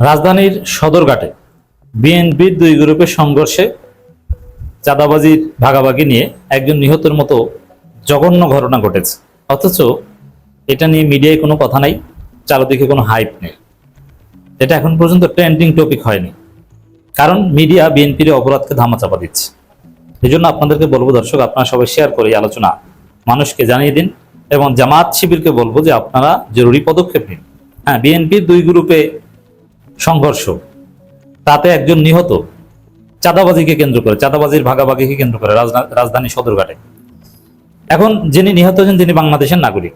রাজধানীর সদরঘাটে বিএনপির দুই গ্রুপের সংঘর্ষে চাঁদাবাজির ভাগাভাগি নিয়ে একজন নিহতের মতো জঘন্য ঘটনা ঘটেছে। অথচ এটা নিয়ে মিডিয়ায় কোনো কথা নাই, চারদিকে কোনো হাইপ নেই। এটা এখন পর্যন্ত ট্রেন্ডিং টপিক হয়নি, কারণ মিডিয়া বিএনপির অপরাধকে ধামাচাপা দিচ্ছে। এই জন্য আপনাদেরকে বলবো, দর্শক, আপনারা সবাই শেয়ার করে এই আলোচনা মানুষকে জানিয়ে দিন এবং জামাত শিবিরকে বলবো যে আপনারা জরুরি পদক্ষেপ নিন। হ্যাঁ, বিএনপির দুই গ্রুপে সংঘর্ষ, তাতে একজন নিহত চাঁদাবাজিকে কেন্দ্র করে, চাঁদাবাজির ভাগাভাগিকে কেন্দ্র করে রাজধানী সদরঘাটে। এখন যিনি নিহত হয়েছেন তিনি বাংলাদেশের নাগরিক,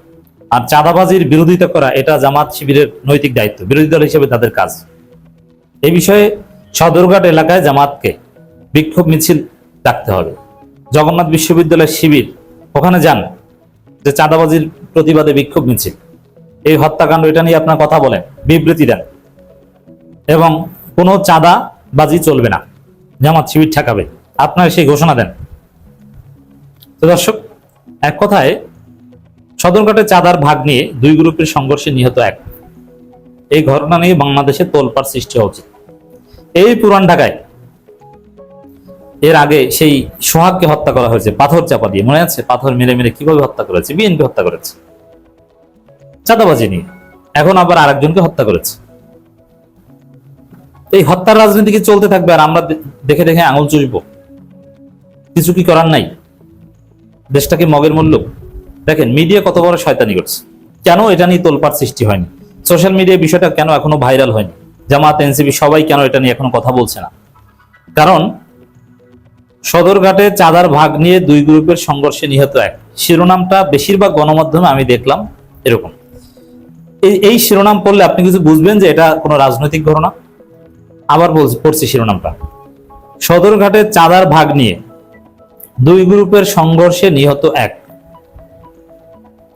আর চাঁদাবাজির বিরোধিতা করা এটা জামাত শিবিরের নৈতিক দায়িত্ব, বিরোধী দল হিসেবে তাদের কাজ। এই বিষয়ে সদরঘাট এলাকায় জামাতকে বিক্ষোভ মিছিল ডাকতে হবে। জগন্নাথ বিশ্ববিদ্যালয়ের শিবির, ওখানে যান, যে চাঁদাবাজির প্রতিবাদে বিক্ষোভ মিছিল, এই হত্যাকাণ্ড, এটা নিয়ে আপনার কথা বলেন, বিবৃতি দেন এবং কোনো চাঁদাবাজি চলবে না, জামাত শিবির ঠেকাবে, আপনারা সেই ঘোষণা দেন। তো দর্শক, এক কথায় সদরঘাটে চাঁদার ভাগ নিয়ে দুই গ্রুপের সংঘর্ষে নিহত এক, এই ঘটনা নিয়ে বাংলাদেশে তোলপাড় সৃষ্টি হওয়া উচিত। এই পুরান ঢাকায় এর আগে সেই সোহাগকে হত্যা করা হয়েছে পাথর চাপা দিয়ে, মনে আছে? পাথর মেরে মেরে কিভাবে হত্যা করেছে, বিএনপি হত্যা করেছে চাঁদাবাজি নিয়ে। এখন আবার আরেকজনকে হত্যা করেছে। এই হত্যার রাজনীতি কি চলতে থাকবে আর আমরা দেখে দেখে আঙুল চুষবো? কিছু কি করার নাই? দেশটা কি মগের মূল্য? দেখেন মিডিয়া কত বড় শয়তানি করছে। কেন এটা নিয়ে তোলপাড় সৃষ্টি হয়নি? সোশ্যাল মিডিয়ায় বিষয়টা কেন এখনো ভাইরাল হয়নি? জামাত, এনসিপি সবাই কেন এটা নিয়ে এখনো কথা বলছে না? কারণ সদরঘাটে চাঁদার ভাগ নিয়ে দুই গ্রুপের সংঘর্ষে নিহত এক, শিরোনামটা বেশিরভাগ গণমাধ্যমে আমি দেখলাম এরকম। এই শিরোনাম পড়লে আপনি কিছু বুঝবেন যে এটা কোনো রাজনৈতিক ঘটনা। আবার পড়ছি শিরোনামটা, সদরঘাটে চাঁদার ভাগ নিয়ে দুই গ্রুপের সংঘর্ষে নিহত এক।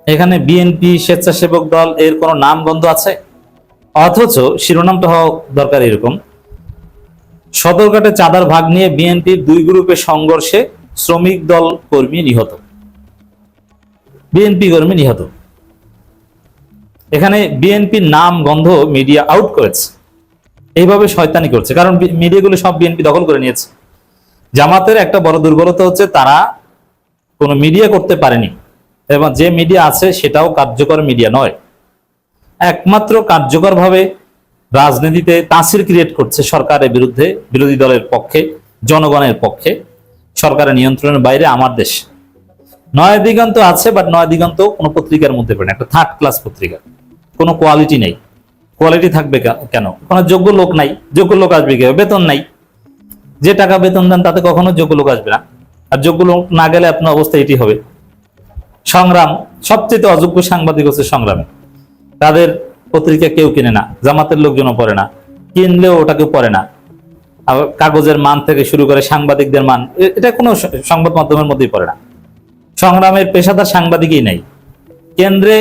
এখানে বিএনপি, স্বেচ্ছাসেবক দল এর কোনো নাম গন্ধ আছে? অথচ শিরোনামটা হওয়া দরকার এরকম, সদরঘাটে চাঁদার ভাগ নিয়ে বিএনপির দুই গ্রুপের সংঘর্ষে শ্রমিক দল কর্মী নিহত, বিএনপি কর্মী নিহত। এখানে বিএনপির নাম গন্ধ মিডিয়া আউট করেছে, এইভাবে শয়তানি করছে। কারণ মিডিয়াগুলো সব বিএনপি দখল করে নিয়েছে। জামাতের একটা বড় দুর্বলতা হচ্ছে তারা কোনো মিডিয়া করতে পারেনি, এবং যে মিডিয়া আছে সেটাও কার্যকর মিডিয়া নয়। একমাত্র কার্যকরভাবে রাজনীতিতে তাসির ক্রিয়েট করছে সরকারের বিরুদ্ধে, বিরোধী দলের পক্ষে, জনগণের পক্ষে, সরকারের নিয়ন্ত্রণের বাইরে আমার দেশ। নয়া দিগন্ত আছে, বাট নয়া দিগন্ত কোনো পত্রিকার মধ্যে পড়ে না, একটা থার্ড ক্লাস পত্রিকা, কোনো কোয়ালিটি নেই। কোয়ালিটি থাকবে কেন? কোনো যোগ্য লোক নাই, যোগ্য লোক আসবে কি? বেতন নাই, যে টাকা বেতন দেন তাতে কখনো যোগ্য লোক আসবে না। আর যোগ্য লোক না গেলে আপনার অবস্থা এটি হবে। সংগ্রাম, সবচেয়ে অযোগ্য সাংবাদিক হচ্ছে সংগ্রামে, তাদের পত্রিকা কেউ কিনে না, জামাতের লোকজনও পড়ে না, কিনলেও ওটাকে পড়ে না। আবার কাগজের মান থেকে শুরু করে সাংবাদিকদের মান, এটা কোনো সংবাদ মাধ্যমের মধ্যেই পড়ে না। সংগ্রামের পেশাদার সাংবাদিকই নাই। কেন্দ্রে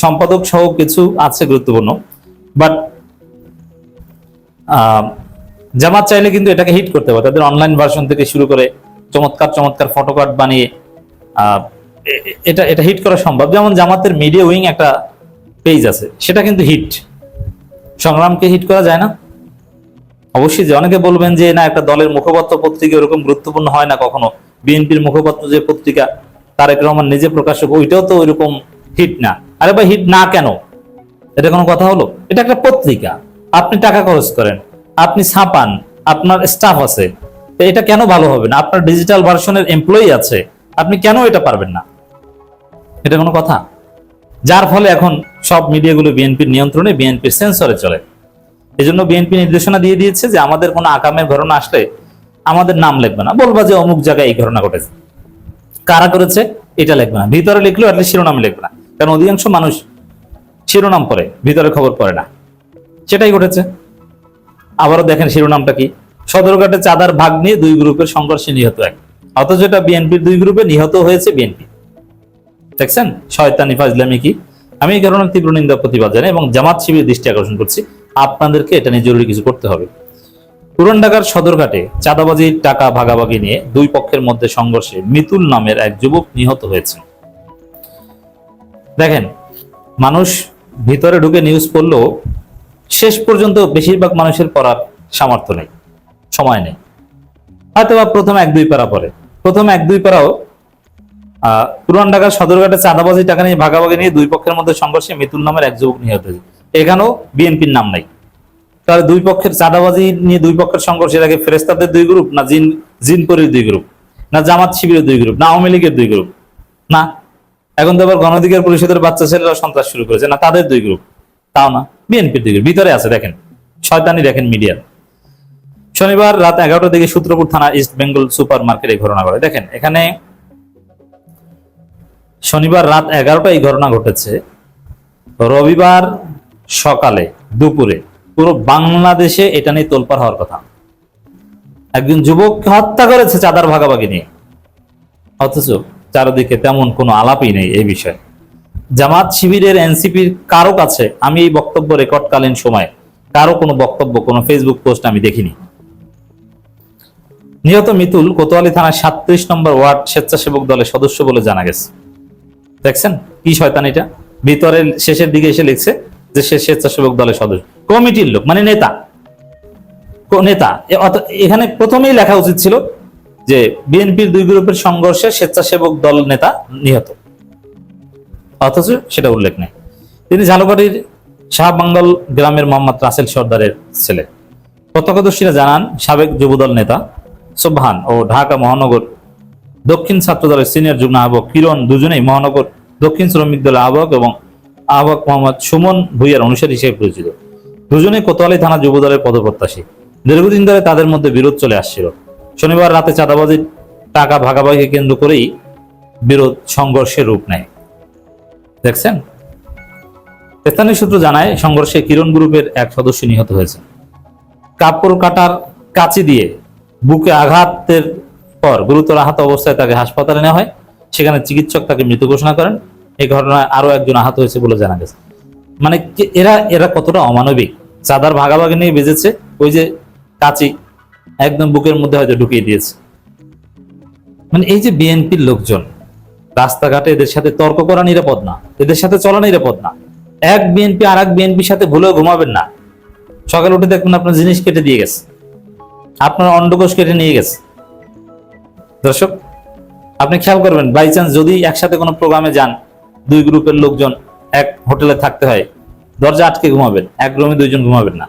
সম্পাদক সহ কিছু আছে গুরুত্বপূর্ণ, বাট জামাত চাইলে কিন্তু এটাকে হিট করতে পারে। তাদের অনলাইন ভার্সন থেকে শুরু করে চমৎকার চমৎকার ফটোকার্ড বানিয়ে এটা হিট করা সম্ভব। যেমন জামাতের মিডিয়া উইং একটা পেজ আছে, সেটা কিন্তু হিট। সংগ্রামকে হিট করা যায় না? অবশ্যই। যে অনেকে বলবেন যে না, একটা দলের মুখপাত্র পত্রিকা এরকম গুরুত্বপূর্ণ হয় না কখনো, বিএনপির মুখপাত্র যে পত্রিকা তারেক রহমান নিজে প্রকাশক, ওইটাও তো ওইরকম হিট না। আরে ভাই, হিট না কেন? এটা কোনো কথা হলো? এটা একটা পত্রিকা, আপনি টাকা খরচ করেন, আপনি ছাপান, আপনার স্টাফ আছে, এটা কেন ভালো হবে না? আপনার ডিজিটাল ভার্সনের এমপ্লয়ি আছে, আপনি কেন এটা পারবেন না? এটা কোনো কথা? যার ফলে এখন সব মিডিয়াগুলো বিএনপির নিয়ন্ত্রণে, বিএনপির সেন্সরে চলে। এই জন্য বিএনপি নির্দেশনা দিয়ে দিয়েছে যে আমাদের কোনো আকামের ঘটনা আসলে আমাদের নাম লিখবে না, বলবা যে অমুক জায়গায় এই ঘটনা ঘটেছে, কারা করেছে এটা লিখবে না। ভিতরে লিখলেও অ্যাটলিস্ট শিরোনাম লিখবে না, কারণ অধিকাংশ মানুষ শিরোনাম পড়ে, ভিতরে খবর পড়ে না। সেটাই ঘটেছে। আবারও দেখেন শিরোনামটা কি, সদরঘাটে চাঁদার ভাগ নিয়ে দুই গ্রুপের সংঘর্ষে নিহত এক। অথচ এটা বিএনপির দুই গ্রুপে নিহত হয়েছে বিএনপি। দেখছেন শয়তানি ফাজলামি কি? আমি এই ঘটনার তীব্র নিন্দা প্রতিবাদ জানাই এবং জামাত শিবির দৃষ্টি আকর্ষণ করছি, আপনাদেরকে এটা নিয়ে জরুরি কিছু করতে হবে। পুরান ঢাকার সদরঘাটে চাঁদাবাজির টাকা ভাগাভাগি নিয়ে দুই পক্ষের মধ্যে সংঘর্ষে মিতুল নামের এক যুবক নিহত হয়েছে। দেখেন, মানুষ ভিতরে ঢুকে নিউজ পড়লেও শেষ পর্যন্ত বেশিরভাগ মানুষের পড়ার সামর্থ্য নেই, সময় নেই। হয়তো বা প্রথম 1-2 পারা পড়ে, প্রথম 1-2 পারাও পুরান ঢাকার সদরঘাটে চাঁদাবাজি টাকা নিয়ে ভাগাভাগি নিয়ে দুই পক্ষের মধ্যে সংঘর্ষে মিতুল নামের এক যুবক নিহত হয়েছে। এখানেও বিএনপির নাম নাই। তাহলে দুই পক্ষের চাঁদাবাজি নিয়ে দুই পক্ষের সংঘর্ষের আগে ফেরেস্তাদের 2 গ্রুপ, না জিনপরির 2 গ্রুপ, না জামাত শিবিরের 2 গ্রুপ, না আওয়ামী লীগের 2 গ্রুপ, না এখন তো আবার গণঅধিকার পরিষদের বাচ্চা ছেলেরা সন্ত্রাস শুরু করেছে, না তাদের 2 গ্রুপ, তাও না, বিএনপির 2 গ্রুপ ভিতরে আছে। দেখেন শয়তানি, দেখেন মিডিয়া। শনিবার রাত 11টার দিকে সূত্রপুর থানা ইস্ট বেঙ্গল সুপার মার্কেটে ঘটনা ঘটে। দেখেন এখানে শনিবার রাত 11টায় এই ঘটনা ঘটেছে। রবিবার সকালে দুপুরে পুরো বাংলাদেশে এটা নিয়ে তোলপাড় হওয়ার কথা। একজন যুবককে হত্যা করেছে চাঁদার ভাগাভাগি নিয়ে, অথচ চারিদিকে তেমন কোনো আলাপই নেই এই বিষয়ে। জামাত শিবিরের, এনসিপির কারো কাছে আমি এই বক্তব্য রেকর্ডকালীন সময়ে কারো কোনো বক্তব্য, কোনো ফেসবুক পোস্ট আমি দেখিনি। নিহত মিতুল কোতোয়ালি থানার 37 নম্বর ওয়ার্ড স্বেচ্ছাসেবক দলের সদস্য বলে জানা গেছে। দেখছেন কি শয়তান, এটা ভিতরের শেষের দিকে এসে লিখছে যে সে স্বেচ্ছাসেবক দলের সদস্য, কমিটির লোক, মানে নেতা। এখানে প্রথমেই লেখা উচিত ছিল যে বিএনপির 2 গ্রুপের সংঘর্ষে স্বেচ্ছাসেবক দল নেতা নিহত, অথচ সেটা উল্লেখ নেই। তিনি ঝালকাঠির শাহবাঙ্গল গ্রামের মোহাম্মদ রাসেল সর্দারের ছেলে। প্রত্যক্ষদর্শীরা জানান সাবেক যুবদল নেতা সোবহান ও ঢাকা মহানগর দক্ষিণ ছাত্র দলের সিনিয়র যুগ্ম আহ্বায়ক কিরণ দুজনেই মহানগর দক্ষিণ শ্রমিক দলের আহ্বায়ক এবং আহ্বায়ক মোহাম্মদ সুমন ভুইয়ার অনুসারী হিসেবে পরিচিত। দুজনে কোতোয়ালি থানা যুব দলের পদপ্রত্যাশী। দীর্ঘদিন ধরে তাদের মধ্যে বিরোধ চলে আসছিল। শনিবার রাতে চাঁদাবাজির টাকা ভাগাভাগিকে কেন্দ্র করেই বিরোধ সংঘর্ষের রূপ নেয়। দেখছেন, স্থানীয় সূত্র জানায় সংঘর্ষে কিরণ গ্রুপের এক সদস্য নিহত হয়েছে। কাপড় কাটার কাঁচি দিয়ে বুকে আঘাতের পর গুরুতর আহত অবস্থায় তাকে হাসপাতালে নেওয়া হয়। সেখানে চিকিৎসক তাকে মৃত ঘোষণা করেন। এই ঘটনায় আরো একজন আহত হয়েছে বলে জানা গেছে। মানে এরা কতটা অমানবিক। চাঁদার ভাগাভাগি নিয়ে বেজেছে, ওই যে কাঁচি একদম বুকের মধ্যে হয়তো ঢুকিয়ে দিয়েছে। মানে এই যে বিএনপির লোকজন, রাস্তাঘাটে এদের সাথে তর্ক করা নিরাপদ না, এদের সাথে চলা নিরাপদ না। এক বিএনপি আর এক বিএনপির সাথে ভুলেও ঘুমাবেন না। সকালে উঠে দেখবেন আপনার জিনিস কেটে দিয়ে গেছে, আপনার অন্ডকোষ কেটে নিয়ে গেছে। দর্শক আপনি খেয়াল করবেন, বাই চান্স যদি একসাথে কোনো প্রোগ্রামে যান, 2 গ্রুপের লোকজন এক হোটেলে থাকতে হয়, দরজা আটকে ঘুমাবেন, এক রুমে 2 জন ঘুমাবেন না।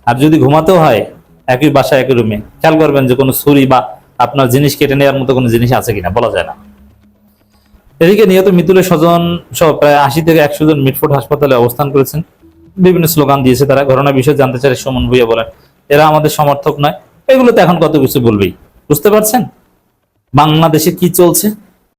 আর যদি ঘুমাতেও হয় একই বাসায় একই রুমে, খেয়াল করবেন যে কোনো ছুরি বা আপনার জিনিস কেটে নেওয়ার মতো কোনো জিনিস আছে কিনা, বলা যায় না। এদিকে নিহত মিতুলের স্বজন সহ প্রায় 80 থেকে 100 জন মিটফোর্ড হাসপাতালে অবস্থান করেছেন। বিভিন্ন স্লোগান দিয়েছে তারা। ঘটনার বিষয়ে জানতে চাইলে সুমন ভুইয়া বলেন, এরা আমাদের সমর্থক নয়। এগুলো তো এখন কত কিছু বলবেই, বুঝতে পারছেন বাংলাদেশে কি চলছে।